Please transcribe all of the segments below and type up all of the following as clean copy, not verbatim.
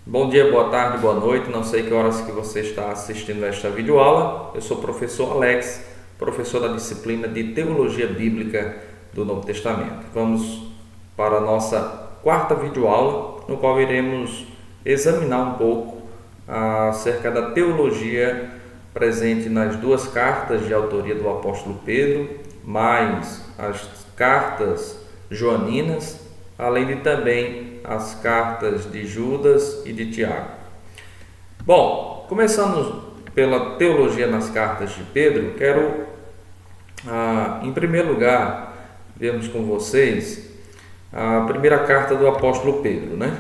Bom dia, boa tarde, boa noite. Não sei que horas que você está assistindo esta videoaula. Eu sou o professor Alex, professor da disciplina de Teologia Bíblica do Novo Testamento. Vamos para a nossa quarta videoaula, no qual iremos examinar um pouco acerca da teologia presente nas duas cartas de autoria do apóstolo Pedro, mais as cartas joaninas, além de também as cartas de Judas e de Tiago. Bom, começando pela teologia nas cartas de Pedro, quero, em primeiro lugar, vermos com vocês a primeira carta do apóstolo Pedro, né?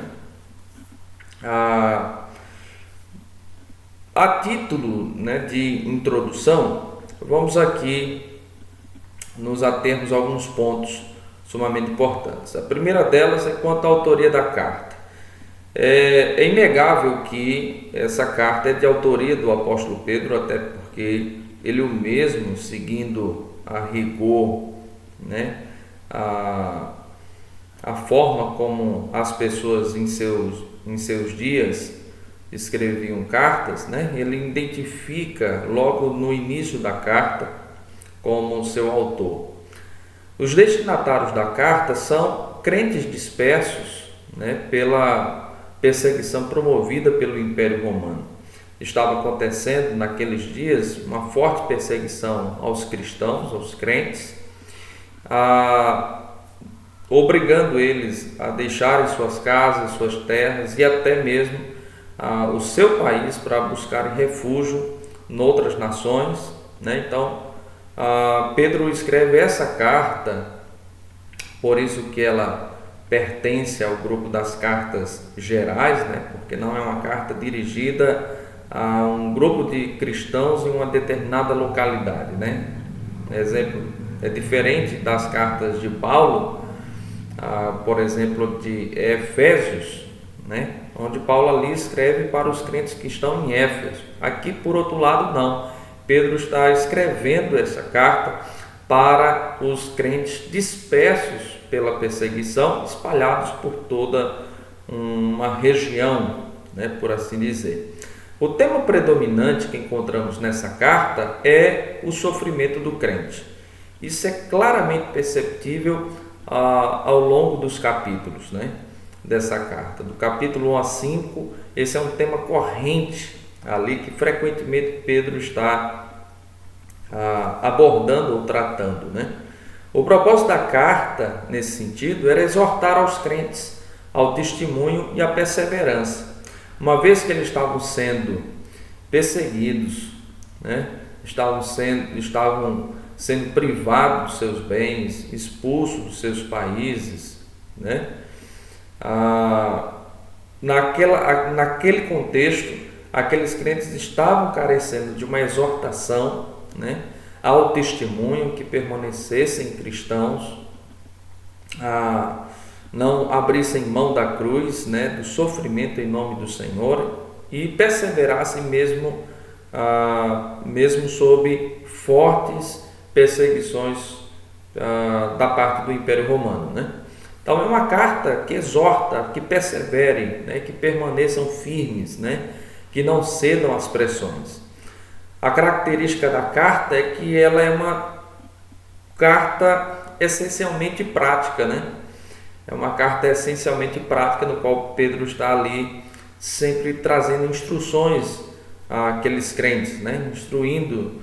A título, né, de introdução, vamos aqui nos atermos a alguns pontos sumamente importantes. A primeira delas é quanto à autoria da carta. É inegável que essa carta é de autoria do apóstolo Pedro, até porque ele o mesmo, seguindo a rigor, né, a forma como as pessoas em seus dias escreviam cartas, né, ele identifica logo no início da carta como seu autor. Os destinatários da carta são crentes dispersos, né, pela perseguição promovida pelo Império Romano. Estava acontecendo naqueles dias uma forte perseguição aos cristãos, aos crentes, obrigando eles a deixarem suas casas, suas terras e até mesmo o seu país para buscarem refúgio noutras nações, né? Então, Pedro escreve essa carta, por isso que ela pertence ao grupo das cartas gerais, né? Porque não é uma carta dirigida a um grupo de cristãos em uma determinada localidade, né? Exemplo, é diferente das cartas de Paulo, por exemplo, de Efésios, né? Onde Paulo ali escreve para os crentes que estão em Éfeso. Aqui, por outro lado, não. Pedro está escrevendo essa carta para os crentes dispersos pela perseguição, espalhados por toda uma região, né, por assim dizer. O tema predominante que encontramos nessa carta é o sofrimento do crente. Isso é claramente perceptível ao longo dos capítulos, né, dessa carta. Do capítulo 1 a 5, esse é um tema corrente ali que frequentemente Pedro está abordando ou tratando, né? O propósito da carta, nesse sentido, era exortar aos crentes ao testemunho e à perseverança, uma vez que eles estavam sendo perseguidos, né? estavam sendo privados dos seus bens, expulsos dos seus países, né? Naquele contexto, aqueles crentes estavam carecendo de uma exortação, né, ao testemunho, que permanecessem cristãos, não abrissem mão da cruz, né, do sofrimento em nome do Senhor e perseverassem mesmo sob fortes perseguições da parte do Império Romano, né? Então é uma carta que exorta, que perseverem, né, que permaneçam firmes, né, que não cedam às pressões. A característica da carta é que ela é uma carta essencialmente prática, né? É uma carta essencialmente prática, no qual Pedro está ali sempre trazendo instruções àqueles crentes, né? Instruindo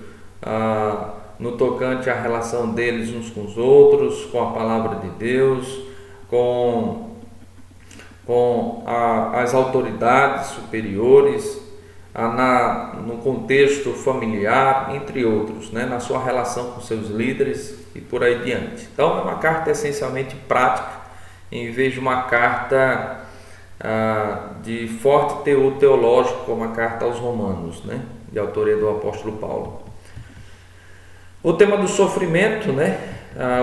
no tocante à relação deles uns com os outros, com a palavra de Deus, com as autoridades superiores, no contexto familiar, entre outros, né? Na sua relação com seus líderes e por aí diante. Então é uma carta essencialmente prática, em vez de uma carta de forte teor teológico, como a carta aos Romanos, né? De autoria do apóstolo Paulo. O tema do sofrimento, né?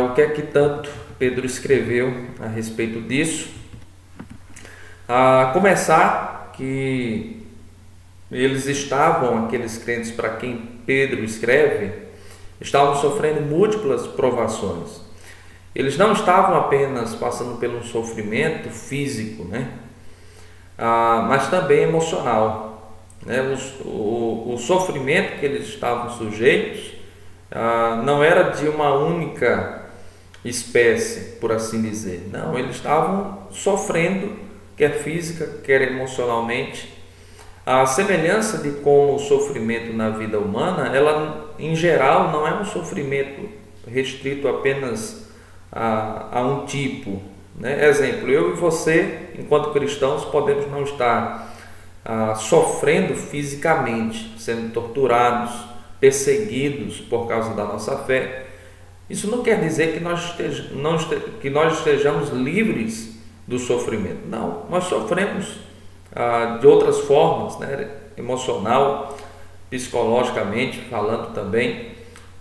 O que é que tanto Pedro escreveu a respeito disso? A começar que eles estavam, aqueles crentes para quem Pedro escreve, estavam sofrendo múltiplas provações. Eles não estavam apenas passando por um sofrimento físico, né? mas também emocional, né? O sofrimento que eles estavam sujeitos não era de uma única espécie, por assim dizer. Não, eles estavam sofrendo, quer física, quer emocionalmente. A semelhança de como o sofrimento na vida humana, ela em geral não é um sofrimento restrito apenas a um tipo, né? Exemplo, eu e você, enquanto cristãos, podemos não estar sofrendo fisicamente, sendo torturados, perseguidos por causa da nossa fé. Isso não quer dizer que nós estejamos livres do sofrimento. Não, nós sofremos de outras formas, né? Emocional, psicologicamente falando também.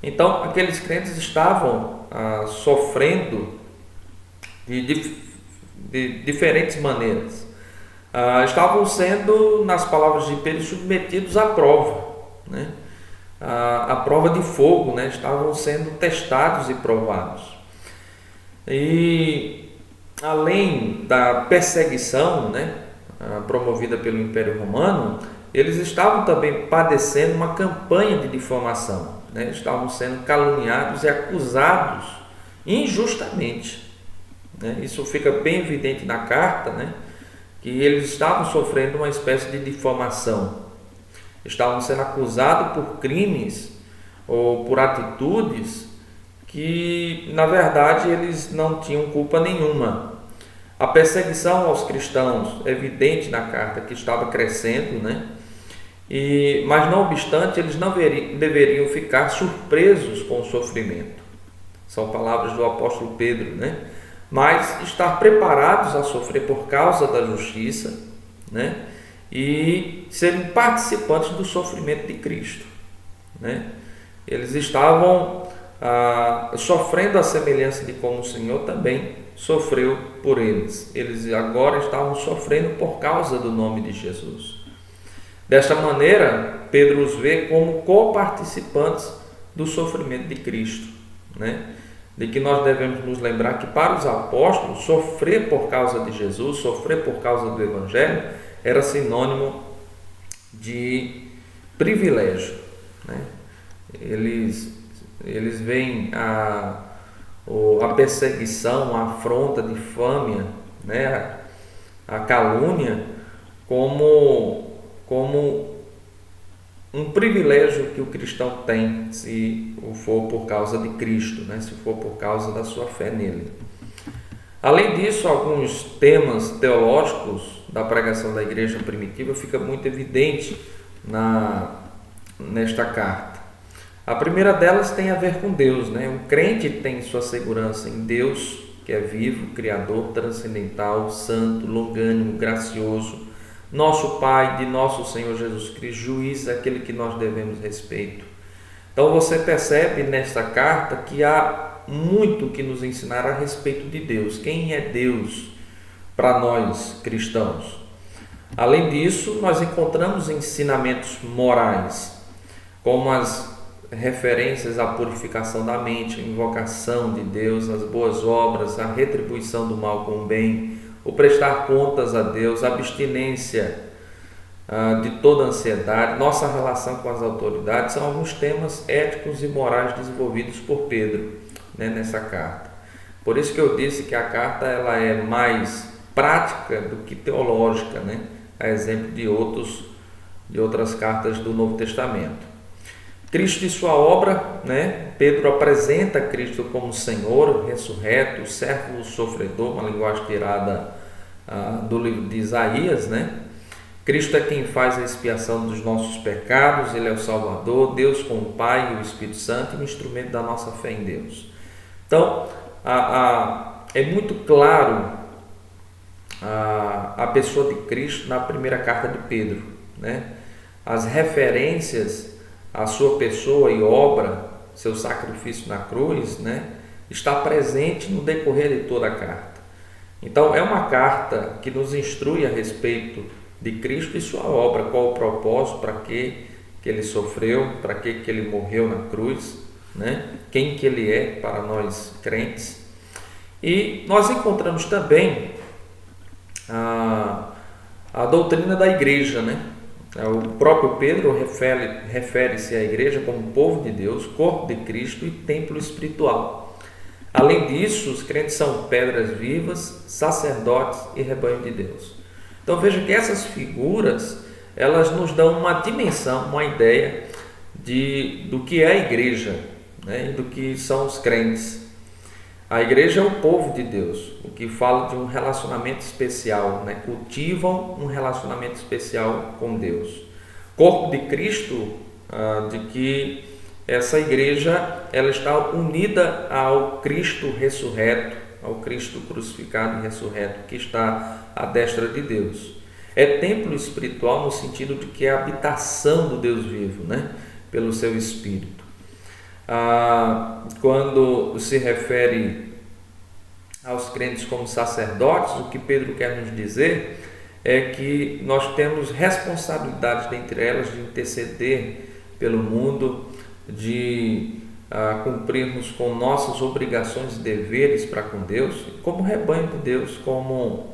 Então, aqueles crentes estavam sofrendo de diferentes maneiras. Estavam sendo, nas palavras de Pedro, submetidos à prova, né? A prova de fogo, né? Estavam sendo testados e provados. E além da perseguição, né, promovida pelo Império Romano, eles estavam também padecendo uma campanha de difamação, né? Estavam sendo caluniados e acusados injustamente, né? Isso fica bem evidente na carta, né? Que eles estavam sofrendo uma espécie de difamação, estavam sendo acusados por crimes ou por atitudes que, na verdade, eles não tinham culpa nenhuma. A perseguição aos cristãos é evidente na carta que estava crescendo, né? Mas, não obstante, eles não deveriam ficar surpresos com o sofrimento. São palavras do apóstolo Pedro, né? Mas estar preparados a sofrer por causa da justiça, né? E serem participantes do sofrimento de Cristo, né? Eles estavam sofrendo a semelhança de como o Senhor também sofreu por eles. Eles agora estavam sofrendo por causa do nome de Jesus. Desta maneira, Pedro os vê como coparticipantes do sofrimento de Cristo, né? De que nós devemos nos lembrar que para os apóstolos, sofrer por causa de Jesus, sofrer por causa do Evangelho, era sinônimo de privilégio, né? Eles veem a perseguição, a afronta, a difâmia, né? A calúnia como um privilégio que o cristão tem, se for por causa de Cristo, né? Se for por causa da sua fé nele. Além disso, alguns temas teológicos da pregação da igreja primitiva fica muito evidente nesta carta. A primeira delas tem a ver com Deus, né? O crente tem sua segurança em Deus, que é vivo, criador, transcendental, santo, longânimo, gracioso, nosso Pai, de nosso Senhor Jesus Cristo, juiz, aquele que nós devemos respeito. Então você percebe nesta carta que há muito que nos ensinar a respeito de Deus. Quem é Deus para nós cristãos? Além disso, nós encontramos ensinamentos morais, como as referências à purificação da mente, a invocação de Deus, as boas obras, a retribuição do mal com o bem, o prestar contas a Deus, a abstinência de toda ansiedade, nossa relação com as autoridades, são alguns temas éticos e morais desenvolvidos por Pedro, né, nessa carta. Por isso que eu disse que a carta ela é mais prática do que teológica, né, a exemplo de outras cartas do Novo Testamento. Cristo e sua obra, né? Pedro apresenta Cristo como Senhor, ressurreto, servo sofredor, uma linguagem tirada do livro de Isaías, né? Cristo é quem faz a expiação dos nossos pecados, Ele é o Salvador, Deus com o Pai e o Espírito Santo, e o instrumento da nossa fé em Deus. Então, é muito claro a pessoa de Cristo na primeira carta de Pedro, né? As referências a sua pessoa e obra, seu sacrifício na cruz, né, está presente no decorrer de toda a carta. Então, é uma carta que nos instrui a respeito de Cristo e sua obra, qual o propósito, para que ele sofreu, para que ele morreu na cruz, né, quem que ele é para nós crentes. E nós encontramos também a doutrina da igreja, né? O próprio Pedro refere-se à igreja como povo de Deus, corpo de Cristo e templo espiritual. Além disso, os crentes são pedras vivas, sacerdotes e rebanho de Deus. Então veja que essas figuras, elas nos dão uma dimensão, uma ideia do que é a igreja, né? E do que são os crentes. A igreja é o povo de Deus, o que fala de um relacionamento especial, né? Cultivam um relacionamento especial com Deus. Corpo de Cristo, de que essa igreja ela está unida ao Cristo ressurreto, ao Cristo crucificado e ressurreto, que está à destra de Deus. É templo espiritual no sentido de que é a habitação do Deus vivo, né? Pelo seu Espírito. Quando se refere aos crentes como sacerdotes, o que Pedro quer nos dizer é que nós temos responsabilidades dentre elas de interceder pelo mundo, de cumprirmos com nossas obrigações e deveres para com Deus, como rebanho de Deus, como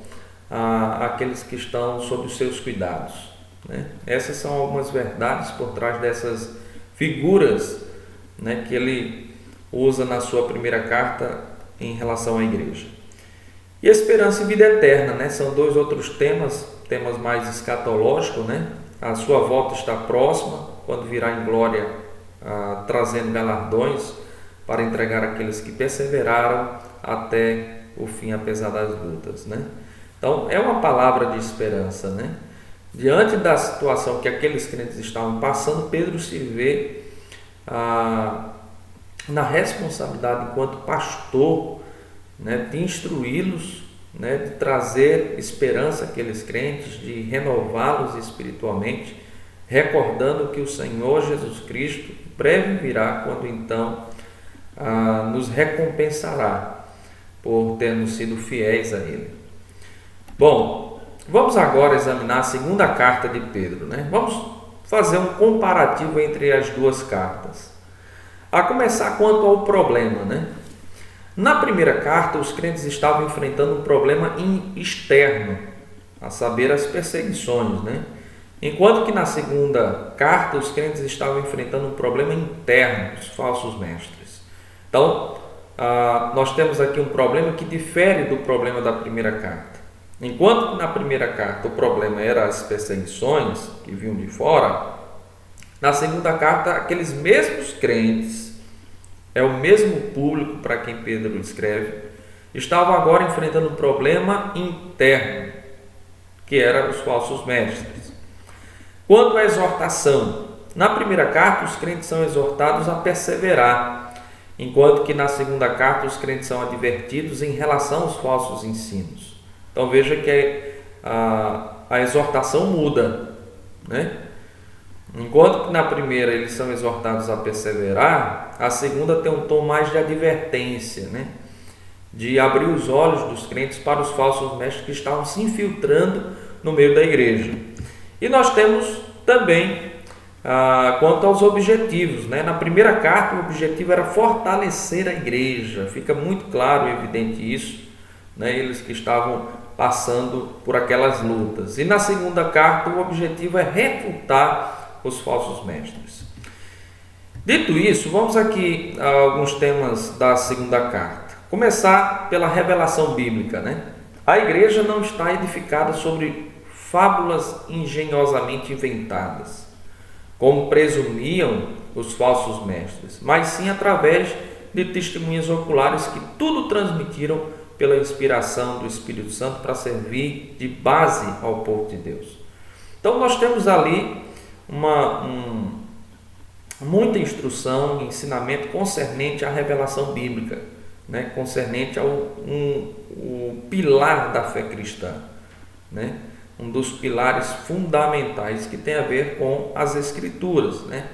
aqueles que estão sob os seus cuidados, né? Essas são algumas verdades por trás dessas figuras, né, que ele usa na sua primeira carta em relação à igreja. E esperança e vida eterna, né? São dois outros temas mais escatológicos, né? A sua volta está próxima, quando virá em glória, trazendo galardões para entregar aqueles que perseveraram até o fim, apesar das lutas, né? Então é uma palavra de esperança, né? Diante da situação que aqueles crentes estavam passando, Pedro se vê na responsabilidade enquanto pastor, né, de instruí-los, né, de trazer esperança àqueles crentes, de renová-los espiritualmente, recordando que o Senhor Jesus Cristo breve virá, quando então nos recompensará por termos sido fiéis a Ele. Bom, vamos agora examinar a segunda carta de Pedro, né? Vamos fazer um comparativo entre as duas cartas. A começar quanto ao problema, né? Na primeira carta, os crentes estavam enfrentando um problema externo, a saber, as perseguições, né? Enquanto que na segunda carta, os crentes estavam enfrentando um problema interno, os falsos mestres. Então, nós temos aqui um problema que difere do problema da primeira carta. Enquanto que na primeira carta o problema era as perseguições que vinham de fora, na segunda carta aqueles mesmos crentes, é o mesmo público para quem Pedro escreve, estavam agora enfrentando um problema interno, que eram os falsos mestres. Quanto à exortação, na primeira carta os crentes são exortados a perseverar, enquanto que na segunda carta os crentes são advertidos em relação aos falsos ensinos. Então veja que a exortação muda, né? Enquanto que na primeira eles são exortados a perseverar, a segunda tem um tom mais de advertência, né? De abrir os olhos dos crentes para os falsos mestres que estavam se infiltrando no meio da igreja. E nós temos também quanto aos objetivos, né? Na primeira carta o objetivo era fortalecer a igreja, fica muito claro e evidente isso, né? Eles que estavam passando por aquelas lutas. E na segunda carta o objetivo é refutar os falsos mestres. Dito isso, vamos aqui a alguns temas da segunda carta. Começar pela revelação bíblica, né? A igreja não está edificada sobre fábulas engenhosamente inventadas, como presumiam os falsos mestres, mas sim através de testemunhas oculares que tudo transmitiram pela inspiração do Espírito Santo para servir de base ao povo de Deus. Então nós temos ali muita instrução, ensinamento concernente à revelação bíblica, né? Concernente ao pilar da fé cristã, né? Um dos pilares fundamentais que tem a ver com as Escrituras, né?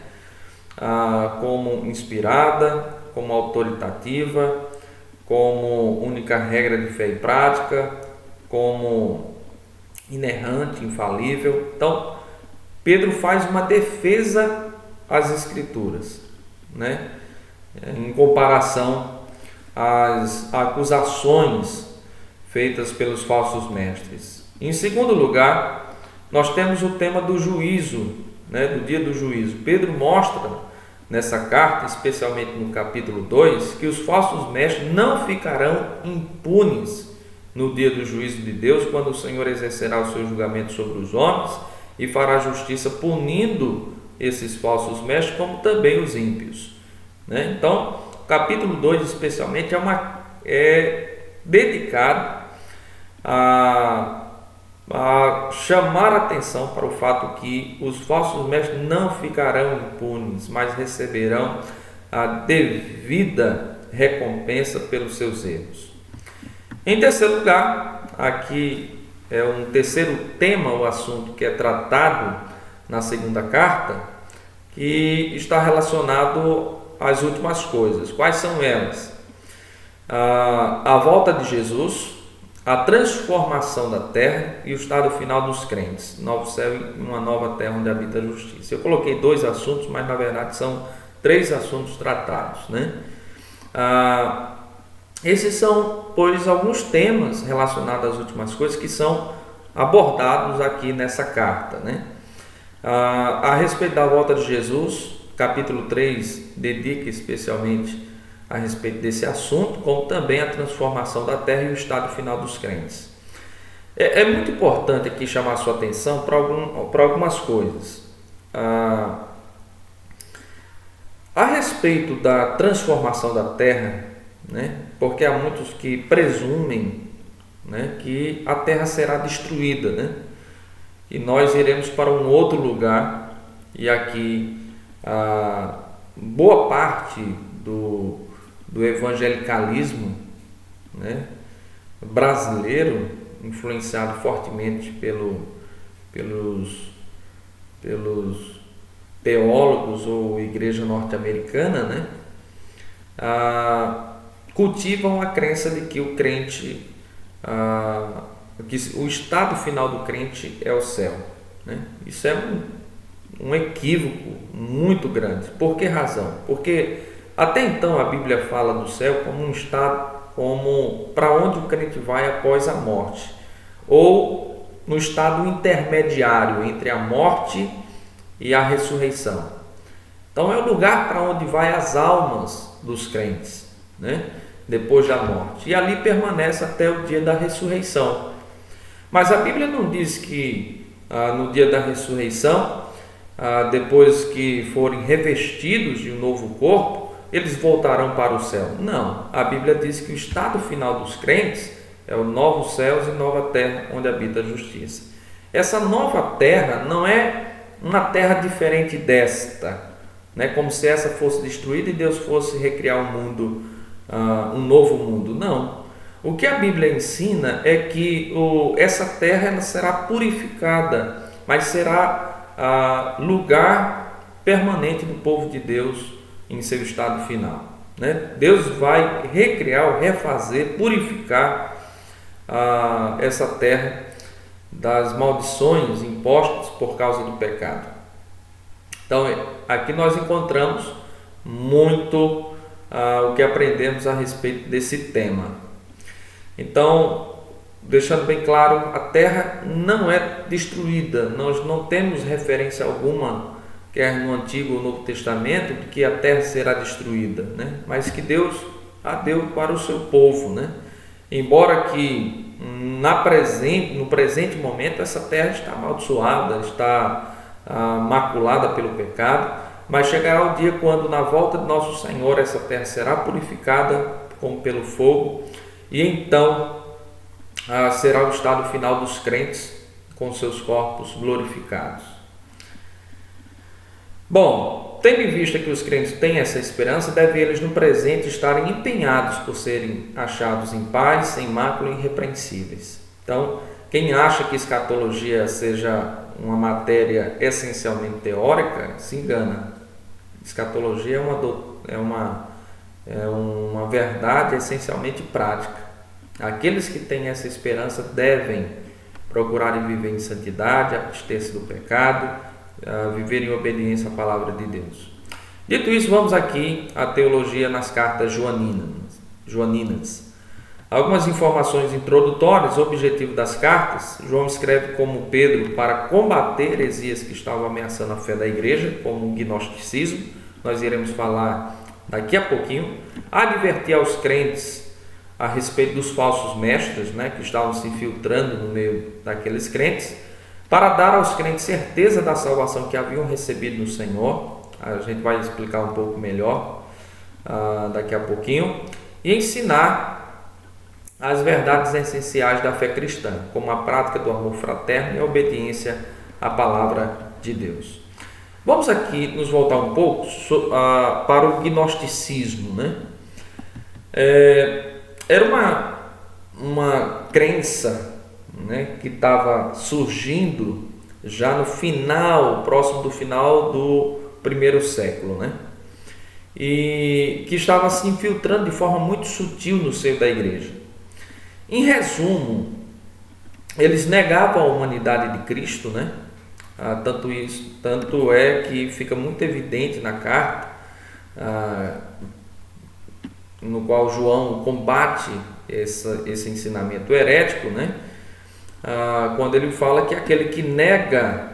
Como inspirada, como autoritativa, como única regra de fé e prática, como inerrante, infalível. Então, Pedro faz uma defesa às Escrituras, né? Em comparação às acusações feitas pelos falsos mestres. Em segundo lugar, nós temos o tema do juízo, né, do dia do juízo. Pedro mostra nessa carta, especialmente no capítulo 2, que os falsos mestres não ficarão impunes no dia do juízo de Deus, quando o Senhor exercerá o seu julgamento sobre os homens e fará justiça punindo esses falsos mestres, como também os ímpios, né? Então, o capítulo 2 especialmente é dedicado a chamar a atenção para o fato que os falsos mestres não ficarão impunes, mas receberão a devida recompensa pelos seus erros. Em terceiro lugar, aqui é um terceiro tema, o assunto que é tratado na segunda carta, que está relacionado às últimas coisas. Quais são elas? A volta de Jesus, a transformação da terra e o estado final dos crentes, novo céu e uma nova terra onde habita a justiça. Eu coloquei 2 assuntos, mas na verdade são 3 assuntos tratados, né? Esses são, pois, alguns temas relacionados às últimas coisas que são abordados aqui nessa carta, né? A respeito da volta de Jesus, capítulo 3 dedica especialmente a respeito desse assunto, como também a transformação da terra e o estado final dos crentes. É muito importante aqui chamar a sua atenção para algumas coisas. A respeito da transformação da terra, né, porque há muitos que presumem, né, que a terra será destruída, né, e nós iremos para um outro lugar, e aqui boa parte do evangelicalismo, né, brasileiro, influenciado fortemente pelos teólogos ou igreja norte-americana, né, cultivam a crença de que o crente, que o estado final do crente é o céu, né? Isso é um equívoco muito grande. Por que razão? Porque até então a Bíblia fala do céu como um estado, como para onde o crente vai após a morte, ou no estado intermediário entre a morte e a ressurreição. Então é o lugar para onde vai as almas dos crentes, né, depois da morte, e ali permanece até o dia da ressurreição. Mas a Bíblia não diz que no dia da ressurreição, depois que forem revestidos de um novo corpo, eles voltarão para o céu. Não, a Bíblia diz que o estado final dos crentes é o novo céus e nova terra onde habita a justiça. Essa nova terra não é uma terra diferente desta, né, como se essa fosse destruída e Deus fosse recriar um mundo, um novo mundo. Não. O que a Bíblia ensina é que essa terra ela será purificada, mas será lugar permanente do povo de Deus em seu estado final, né? Deus vai recriar, refazer, purificar essa terra das maldições impostas por causa do pecado. Então, aqui nós encontramos muito o que aprendemos a respeito desse tema. Então, deixando bem claro, a terra não é destruída. Nós não temos referência alguma, quer no Antigo ou Novo Testamento, de que a terra será destruída, né? Mas que Deus a deu para o seu povo, né? Embora que no presente momento essa terra está amaldiçoada, está maculada pelo pecado, mas chegará o dia quando, na volta de nosso Senhor, essa terra será purificada como pelo fogo, e então será o estado final dos crentes com seus corpos glorificados. Bom, tendo em vista que os crentes têm essa esperança, devem eles no presente estarem empenhados por serem achados em paz, sem mácula e irrepreensíveis. Então, quem acha que escatologia seja uma matéria essencialmente teórica, se engana. Escatologia é uma verdade essencialmente prática. Aqueles que têm essa esperança devem procurar viver em santidade, abster-se do pecado, viver em obediência à palavra de Deus. Dito isso, vamos aqui à teologia nas cartas joaninas. Algumas informações introdutórias. O objetivo das cartas: João escreve como Pedro para combater heresias que estavam ameaçando a fé da igreja, como o gnosticismo, nós iremos falar daqui a pouquinho, advertir aos crentes a respeito dos falsos mestres, que estavam se infiltrando no meio daqueles crentes, para dar aos crentes certeza da salvação que haviam recebido no Senhor. A gente vai explicar um pouco melhor daqui a pouquinho, e ensinar as verdades essenciais da fé cristã, como a prática do amor fraterno e a obediência à palavra de Deus. Vamos aqui nos voltar um pouco para o gnosticismo. Era uma crença, que estava surgindo já no final, próximo do final do primeiro século, e que estava se infiltrando de forma muito sutil no seio da igreja. Em resumo, eles negavam a humanidade de Cristo, tanto é que fica muito evidente na carta, no qual João combate esse ensinamento herético, quando ele fala que aquele que nega,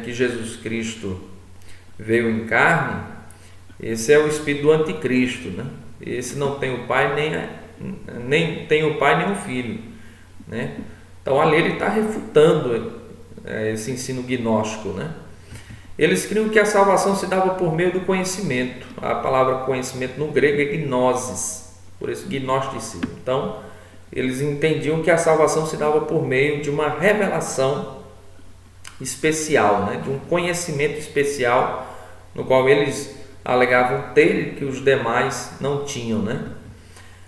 que Jesus Cristo veio em carne, esse é o espírito do anticristo, Esse não tem o pai nem tem o pai nem o filho, Então ali ele está refutando esse ensino gnóstico, Eles criam que a salvação se dava por meio do conhecimento. A palavra conhecimento no grego é gnosis, por isso gnosticismo. Então eles entendiam que a salvação se dava por meio de uma revelação especial, de um conhecimento especial, no qual eles alegavam ter que os demais não tinham,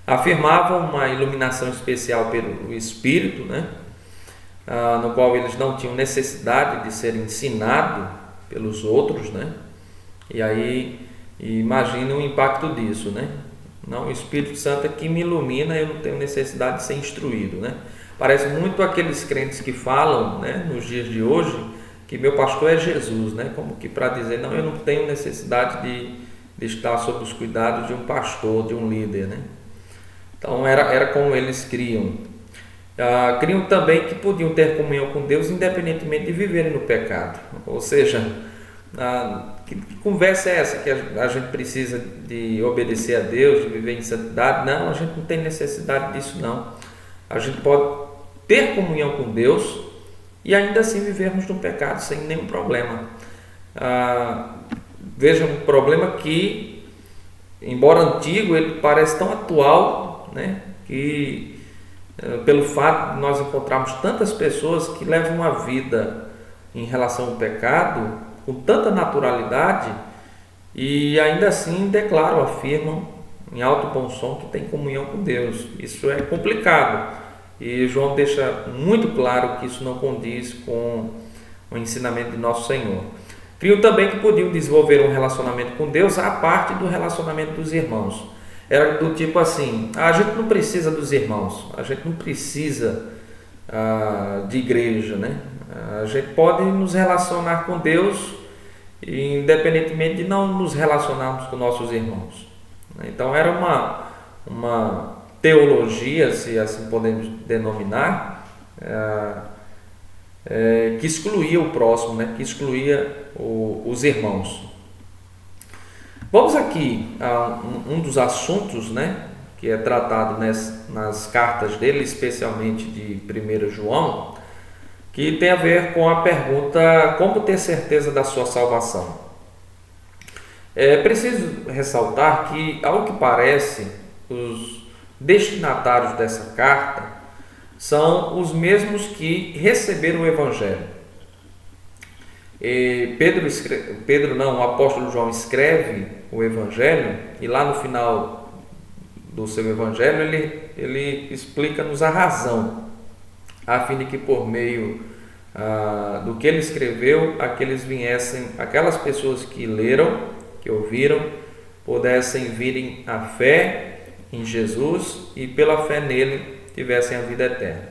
Afirmavam uma iluminação especial pelo Espírito, no qual eles não tinham necessidade de ser ensinados pelos outros, E aí imagina o impacto disso, Não, o Espírito Santo é que me ilumina, eu não tenho necessidade de ser instruído, Parece muito aqueles crentes que falam, nos dias de hoje, que meu pastor é Jesus, Como que para dizer, não, eu não tenho necessidade de estar sob os cuidados de um pastor, de um líder, Então era como eles criam. Criam também que podiam ter comunhão com Deus independentemente de viverem no pecado. Ou seja, que conversa é essa? Que a gente precisa de obedecer a Deus, de viver em santidade? Não, a gente não tem necessidade disso não. A gente pode ter comunhão com Deus e ainda assim vivermos no pecado sem nenhum problema. Veja, um problema que, embora antigo, ele parece tão atual, que pelo fato de nós encontrarmos tantas pessoas que levam uma vida em relação ao pecado com tanta naturalidade e ainda assim declaram, afirmam em alto bom som que tem comunhão com Deus. Isso é complicado e João deixa muito claro que isso não condiz com o ensinamento de nosso Senhor. Criam também que podiam desenvolver um relacionamento com Deus à parte do relacionamento dos irmãos. Era do tipo assim, a gente não precisa dos irmãos, a gente não precisa de igreja, A gente pode nos relacionar com Deus independentemente de não nos relacionarmos com nossos irmãos. Então era uma teologia, se assim podemos denominar, que excluía o próximo, que excluía os irmãos. Vamos aqui a um dos assuntos, que é tratado nas cartas dele, especialmente de 1 João, que tem a ver com a pergunta: como ter certeza da sua salvação? É preciso ressaltar que, ao que parece, os destinatários dessa carta são os mesmos que receberam o Evangelho. O apóstolo João escreve o Evangelho e lá no final do seu Evangelho ele explica-nos a razão, a fim de que por meio do que ele escreveu, aquelas pessoas que leram, que ouviram, pudessem virem à fé em Jesus e pela fé nele tivessem a vida eterna.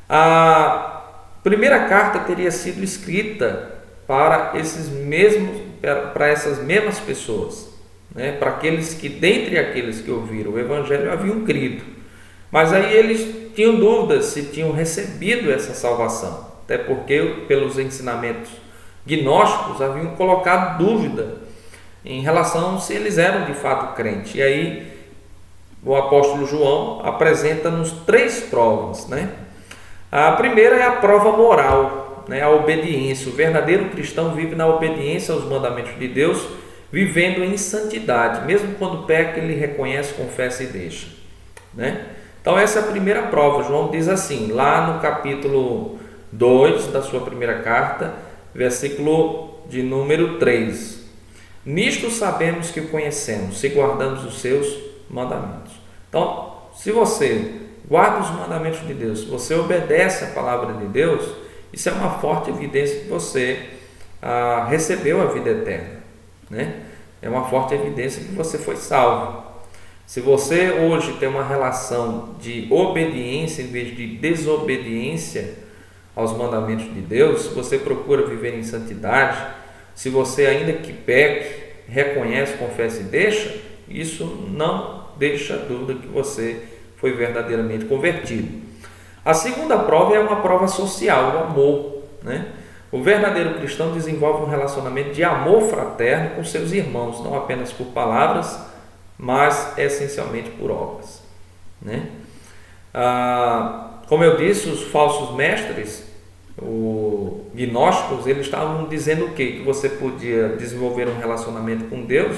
A primeira carta teria sido escrita para essas mesmas pessoas, para aqueles que, dentre aqueles que ouviram o Evangelho, haviam crido. Mas aí eles tinham dúvidas se tinham recebido essa salvação, até porque pelos ensinamentos gnósticos haviam colocado dúvida em relação se eles eram de fato crentes. E aí o apóstolo João apresenta-nos 3 provas, né? A primeira é a prova moral, né? A obediência. O verdadeiro cristão vive na obediência aos mandamentos de Deus, vivendo em santidade. Mesmo quando peca, ele reconhece, confessa e deixa, né? Então essa é a primeira prova. João diz assim, lá no capítulo 2 da sua primeira carta, versículo de número 3. Nisto sabemos que o conhecemos, se guardamos os seus mandamentos. Então, se você guarda os mandamentos de Deus, se você obedece a palavra de Deus, isso é uma forte evidência que você recebeu a vida eterna, né? É uma forte evidência que você foi salvo. Se você hoje tem uma relação de obediência em vez de desobediência aos mandamentos de Deus, se você procura viver em santidade, se você ainda que peque, reconhece, confessa e deixa, isso não deixa dúvida que você foi verdadeiramente convertido. A segunda prova é uma prova social, o amor, né? O verdadeiro cristão desenvolve um relacionamento de amor fraterno com seus irmãos, não apenas por palavras, mas essencialmente por obras, né? Como eu disse, os falsos mestres, os gnósticos, eles estavam dizendo o quê? Que você podia desenvolver um relacionamento com Deus,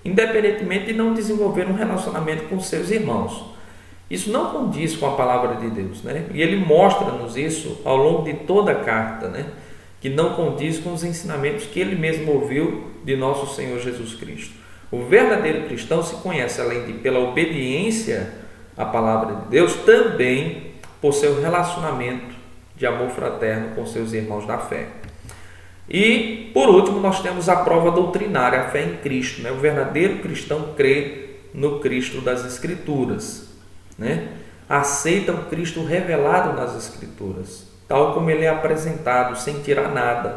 independentemente de não desenvolver um relacionamento com seus irmãos. Isso não condiz com a palavra de Deus, né? E ele mostra-nos isso ao longo de toda a carta, né? Que não condiz com os ensinamentos que ele mesmo ouviu de nosso Senhor Jesus Cristo. O verdadeiro cristão se conhece, além de pela obediência à palavra de Deus, também por seu relacionamento de amor fraterno com seus irmãos da fé. E, por último, nós temos a prova doutrinária, a fé em Cristo, né? O verdadeiro cristão crê no Cristo das Escrituras, né? Aceita o Cristo revelado nas Escrituras, tal como ele é apresentado, sem tirar nada.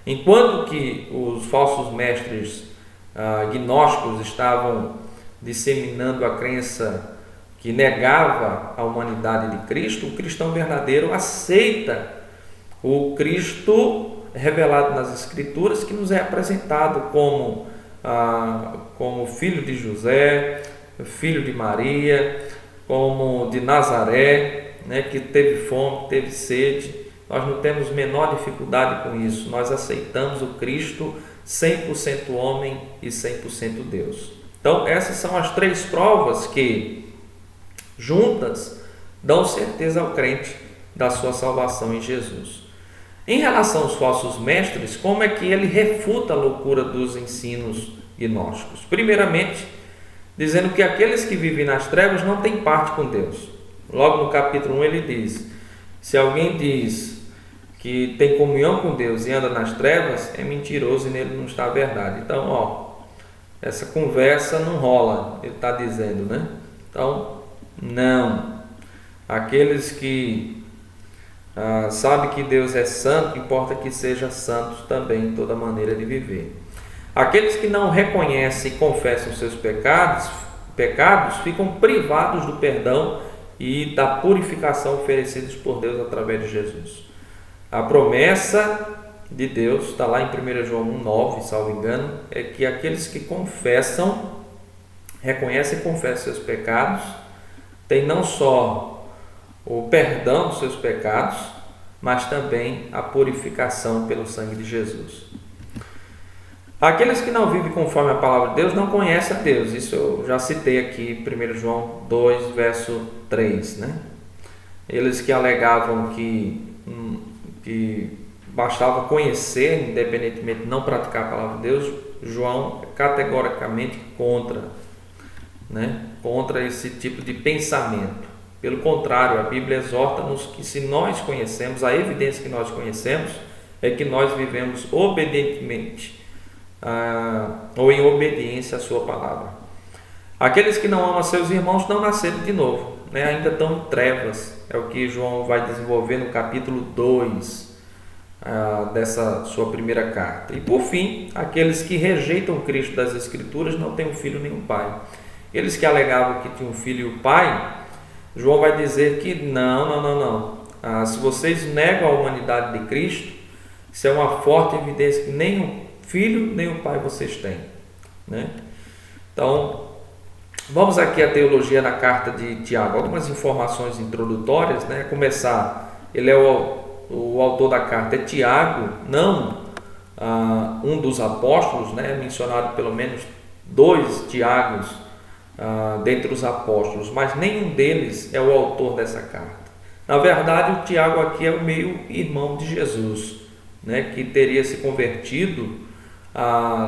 Enquanto que os falsos mestres gnósticos estavam disseminando a crença que negava a humanidade de Cristo, o cristão verdadeiro aceita o Cristo revelado nas Escrituras, que nos é apresentado como filho de José, filho de Maria, como de Nazaré, né, que teve fome, teve sede. Nós não temos menor dificuldade com isso. Nós aceitamos o Cristo 100% homem e 100% Deus. Então, essas são as 3 provas que, juntas, dão certeza ao crente da sua salvação em Jesus. Em relação aos falsos mestres, como é que ele refuta a loucura dos ensinos gnósticos? Primeiramente, dizendo que aqueles que vivem nas trevas não têm parte com Deus. Logo no capítulo 1 ele diz: se alguém diz que tem comunhão com Deus e anda nas trevas, é mentiroso e nele não está a verdade. Então, essa conversa não rola, ele está dizendo, né? Então, não. Aqueles que sabem que Deus é santo, importa que seja santo também em toda maneira de viver. Aqueles que não reconhecem e confessam seus pecados ficam privados do perdão e da purificação oferecidos por Deus através de Jesus. A promessa de Deus, está lá em 1 João 1,9, salvo engano, é que aqueles que confessam, reconhecem e confessam seus pecados, têm não só o perdão dos seus pecados, mas também a purificação pelo sangue de Jesus. Aqueles que não vivem conforme a palavra de Deus não conhecem a Deus. Isso eu já citei aqui, 1 João 2, verso 3, né? Eles que alegavam que bastava conhecer, independentemente de não praticar a palavra de Deus, João é categoricamente contra, né? Contra esse tipo de pensamento. Pelo contrário, a Bíblia exorta-nos que se nós conhecemos, a evidência que nós conhecemos é que nós vivemos obedientemente, ou em obediência à sua palavra. Aqueles que não amam seus irmãos não nasceram de novo, né? Ainda estão em trevas. É o que João vai desenvolver no capítulo 2 dessa sua primeira carta. E por fim, aqueles que rejeitam o Cristo das Escrituras não têm um filho nem um pai. Eles que alegavam que tinham um filho e um pai João vai dizer que não. Se vocês negam a humanidade de Cristo, isso é uma forte evidência que nem o Filho nem o Pai vocês têm, né? Então, vamos aqui à teologia da carta de Tiago, algumas informações introdutórias, né? Começar, ele é o autor da carta, é Tiago, não um dos apóstolos, né? Mencionado pelo menos 2 Tiagos dentre os apóstolos, mas nenhum deles é o autor dessa carta. Na verdade, o Tiago aqui é o meio-irmão de Jesus, né? Que teria se convertido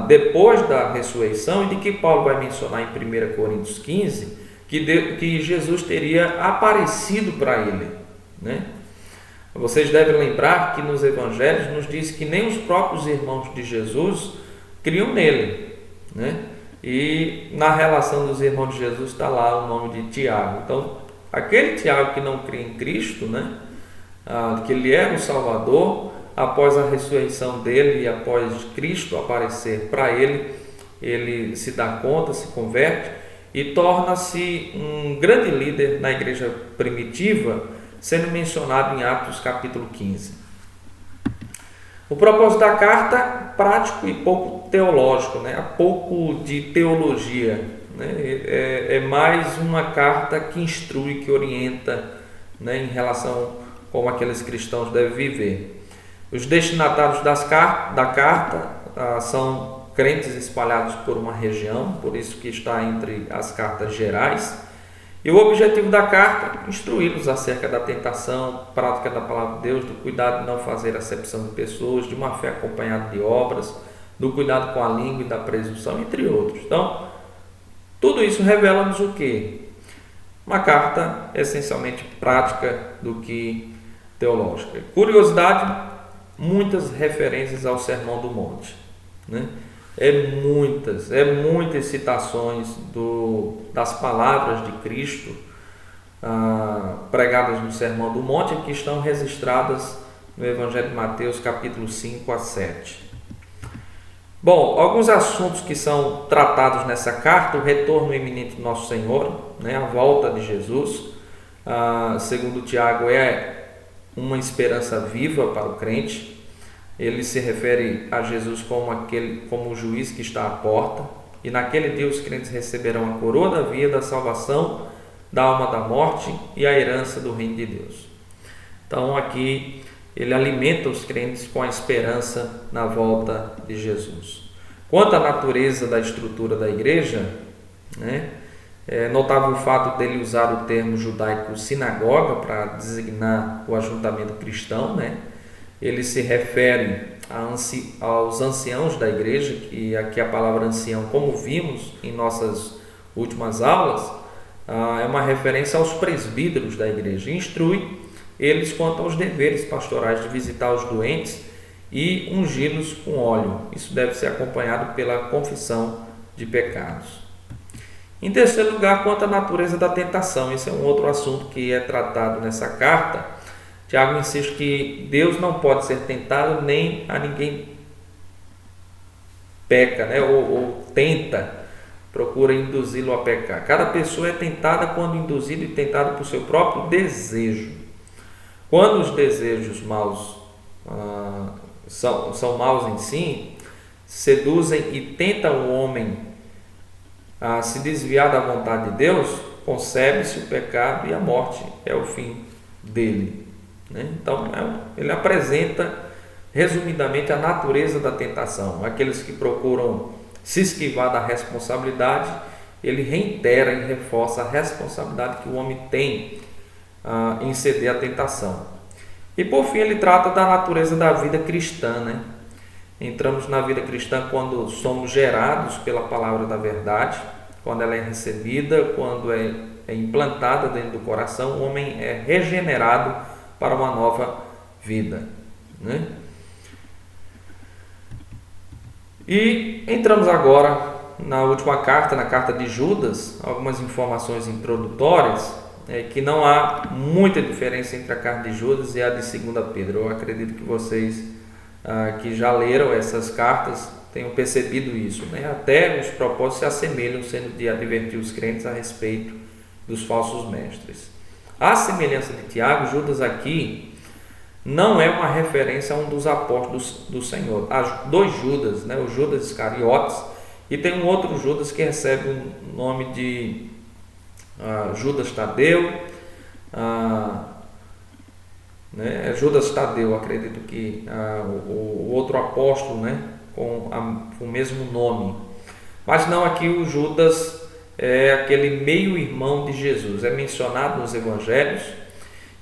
depois da ressurreição, e de que Paulo vai mencionar em 1 Coríntios 15, que Jesus teria aparecido para ele, né? Vocês devem lembrar que nos evangelhos nos diz que nem os próprios irmãos de Jesus criam nele, né? E na relação dos irmãos de Jesus está lá o nome de Tiago. Então, aquele Tiago que não crê em Cristo, né? Que ele era o Salvador, após a ressurreição dele e após Cristo aparecer para ele, ele se dá conta, se converte e torna-se um grande líder na igreja primitiva, sendo mencionado em Atos capítulo 15. O propósito da carta, prático e pouco teológico, né? Há pouco de teologia, né? É mais uma carta que instrui, que orienta, né? Em relação a como aqueles cristãos devem viver. Os destinatários da carta são crentes espalhados por uma região, por isso que está entre as cartas gerais. E o objetivo da carta, instruí-los acerca da tentação, prática da palavra de Deus, do cuidado de não fazer acepção de pessoas, de uma fé acompanhada de obras, do cuidado com a língua e da presunção, entre outros. Então, tudo isso revela-nos o quê? Uma carta essencialmente prática do que teológica. Curiosidade, muitas referências ao Sermão do Monte, né? Muitas citações das palavras de Cristo pregadas no Sermão do Monte, que estão registradas no Evangelho de Mateus, capítulo 5 a 7. Bom, alguns assuntos que são tratados nessa carta: o retorno iminente do nosso Senhor, né? A volta de Jesus, segundo Tiago, é uma esperança viva para o crente. Ele se refere a Jesus como o juiz que está à porta, e naquele dia os crentes receberão a coroa da vida, da salvação, da alma da morte e a herança do reino de Deus. Então aqui ele alimenta os crentes com a esperança na volta de Jesus. Quanto à natureza da estrutura da igreja, né, é notável o fato dele usar o termo judaico sinagoga para designar o ajuntamento cristão, né? Ele se refere aos anciãos da igreja, que aqui a palavra ancião, como vimos em nossas últimas aulas, é uma referência aos presbíteros da igreja. Instrui eles quanto aos deveres pastorais de visitar os doentes e ungí-los com óleo. Isso deve ser acompanhado pela confissão de pecados. Em terceiro lugar, quanto à natureza da tentação, esse é um outro assunto que é tratado nessa carta. Tiago insiste que Deus não pode ser tentado, nem a ninguém peca, né? ou tenta, procura induzi-lo a pecar. Cada pessoa é tentada quando induzida e tentada por seu próprio desejo. Quando os desejos maus são maus em si, seduzem e tentam o homem a se desviar da vontade de Deus, concebe-se o pecado e a morte é o fim dele, né? Então ele apresenta resumidamente a natureza da tentação. Aqueles que procuram se esquivar da responsabilidade, ele reitera e reforça a responsabilidade que o homem tem em ceder à tentação. E por fim ele trata da natureza da vida cristã, né? Entramos na vida cristã quando somos gerados pela palavra da verdade, quando ela é recebida, quando é implantada dentro do coração, o homem é regenerado para uma nova vida, né? E entramos agora na última carta, na carta de Judas, algumas informações introdutórias, que não há muita diferença entre a carta de Judas e a de 2 Pedro. Eu acredito que vocês que já leram essas cartas tenham percebido isso, né? Até os propósitos se assemelham, sendo de advertir os crentes a respeito dos falsos mestres. À semelhança de Tiago, Judas aqui não é uma referência a um dos apóstolos do Senhor. Há dois Judas, né? O Judas Iscariotes, e tem um outro Judas que recebe o nome de Judas Tadeu. Né? Judas Tadeu, acredito que o outro apóstolo, né? com o mesmo nome. Mas não, aqui o Judas é aquele meio-irmão de Jesus, é mencionado nos evangelhos,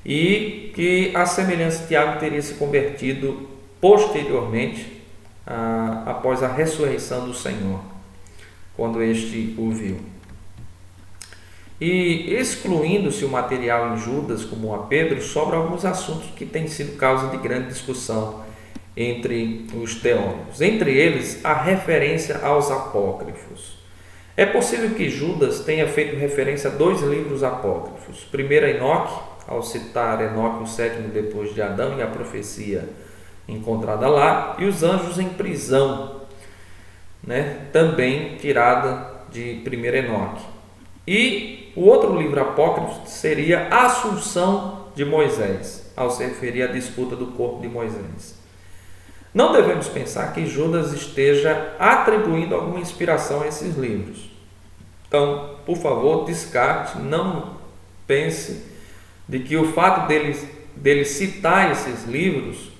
e que, a semelhança de Tiago, teria se convertido posteriormente, após a ressurreição do Senhor, quando este o viu. E, excluindo-se o material em Judas, como a Pedro, sobram alguns assuntos que têm sido causa de grande discussão entre os teólogos. Entre eles, a referência aos apócrifos. É possível que Judas tenha feito referência a dois livros apócrifos. Primeiro, Enoque, ao citar Enoque, o sétimo depois de Adão, e a profecia encontrada lá, e os anjos em prisão, né? Também tirada de 1 Enoque. E o outro livro apócrifo seria a Assunção de Moisés, ao se referir à disputa do corpo de Moisés. Não devemos pensar que Judas esteja atribuindo alguma inspiração a esses livros. Então, por favor, descarte, não pense de que o fato dele citar esses livros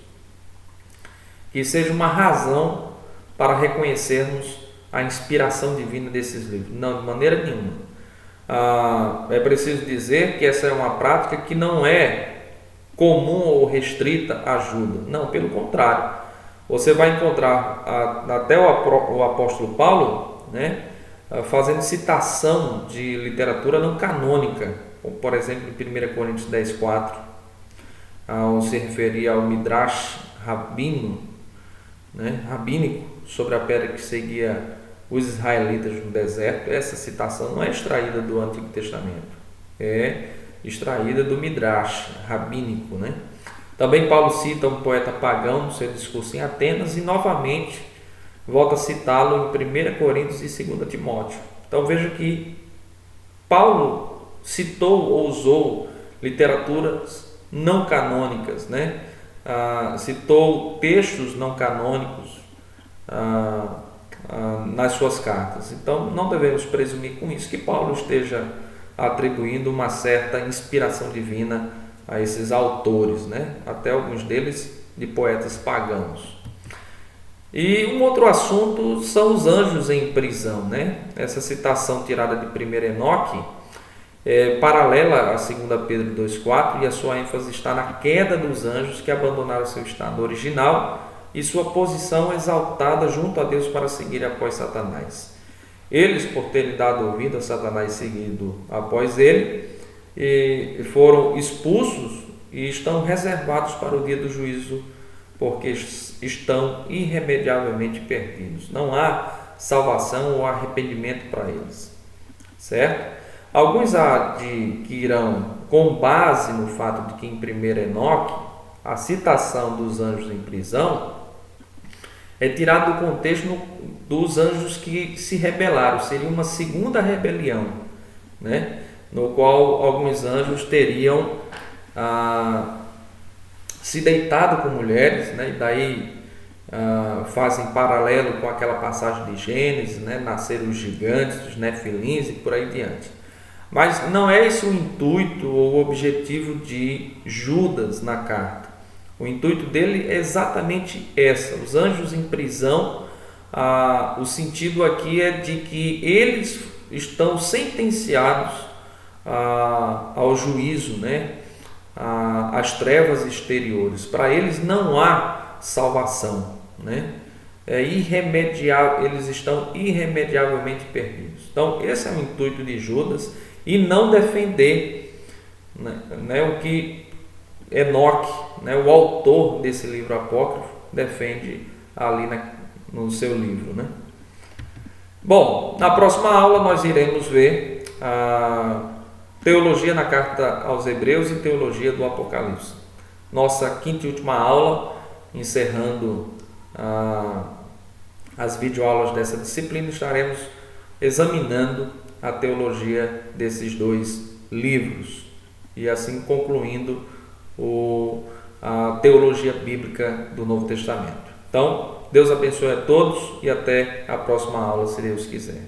que seja uma razão para reconhecermos a inspiração divina desses livros. Não, de maneira nenhuma. É preciso dizer que essa é uma prática que não é comum ou restrita a Judas. Não, pelo contrário. Você vai encontrar até o apóstolo Paulo, né, fazendo citação de literatura não canônica, como por exemplo em 1 Coríntios 10:4, ao se referir ao Midrash rabínico, né, sobre a pedra que seguia os israelitas no deserto. Essa citação não é extraída do Antigo Testamento, é extraída do Midrash rabínico, né? Também Paulo cita um poeta pagão no seu discurso em Atenas e novamente volta a citá-lo em 1 Coríntios e 2 Timóteo. Então veja que Paulo citou ou usou literaturas não canônicas, né? Citou textos não canônicos nas suas cartas. Então não devemos presumir com isso que Paulo esteja atribuindo uma certa inspiração divina a esses autores, né? Até alguns deles de poetas pagãos. E um outro assunto são os anjos em prisão, né? Essa citação tirada de 1 Enoque é paralela a 2 Pedro 2,4, e a sua ênfase está na queda dos anjos que abandonaram seu estado original e sua posição exaltada junto a Deus para seguir após Satanás. Eles, por terem dado ouvido a Satanás seguido após ele, e foram expulsos e estão reservados para o dia do juízo, porque estão irremediavelmente perdidos. Não há salvação ou arrependimento para eles, certo? Alguns que irão, com base no fato de que em 1 Enoque a citação dos anjos em prisão é tirada do contexto dos anjos que se rebelaram. Seria uma segunda rebelião, né? No qual alguns anjos teriam se deitado com mulheres, né? E daí fazem paralelo com aquela passagem de Gênesis, né? Nasceram os gigantes, os nefilins e por aí diante. Mas não é esse o intuito ou o objetivo de Judas na carta. O intuito dele é exatamente essa: os anjos em prisão. O sentido aqui é de que eles estão sentenciados ao juízo, né? Às trevas exteriores. Para eles não há salvação, né? Eles estão irremediavelmente perdidos. Então esse é o intuito de Judas, e não defender, né, o que Enoque, né, o autor desse livro apócrifo, defende ali no seu livro, né? Bom, na próxima aula nós iremos ver a teologia na carta aos Hebreus e teologia do Apocalipse. Nossa quinta e última aula, encerrando as videoaulas dessa disciplina, estaremos examinando a teologia desses dois livros. e assim concluindo a teologia bíblica do Novo Testamento. Então, Deus abençoe a todos e até a próxima aula, se Deus quiser.